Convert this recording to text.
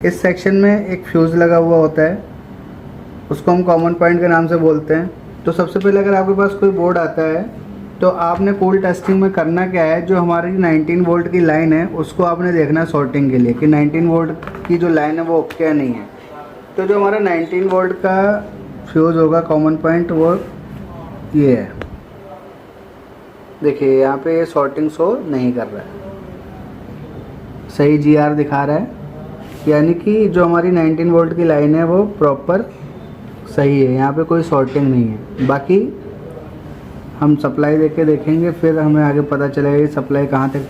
इस सेक्शन में एक फ्यूज़ लगा हुआ होता है, उसको हम कॉमन पॉइंट के नाम से बोलते हैं। तो सबसे पहले अगर आपके पास कोई बोर्ड आता है तो आपने कूल टेस्टिंग में करना क्या है, जो हमारी 19 वोल्ट की लाइन है उसको आपने देखना है सॉर्टिंग के लिए कि 19 वोल्ट की जो लाइन है वो ओके या नहीं है। तो जो हमारा 19 वोल्ट का फ्यूज़ होगा कॉमन पॉइंट वो ये है। देखिए यहाँ पे ये सॉर्टिंग शो नहीं कर रहा है, सही GR दिखा रहा है, यानी कि जो हमारी 19 वोल्ट की लाइन है वो प्रॉपर सही है, यहाँ पे कोई सॉर्टिंग नहीं है। बाकी हम सप्लाई देके देखेंगे, फिर हमें आगे पता चलेगा कि सप्लाई कहाँ तक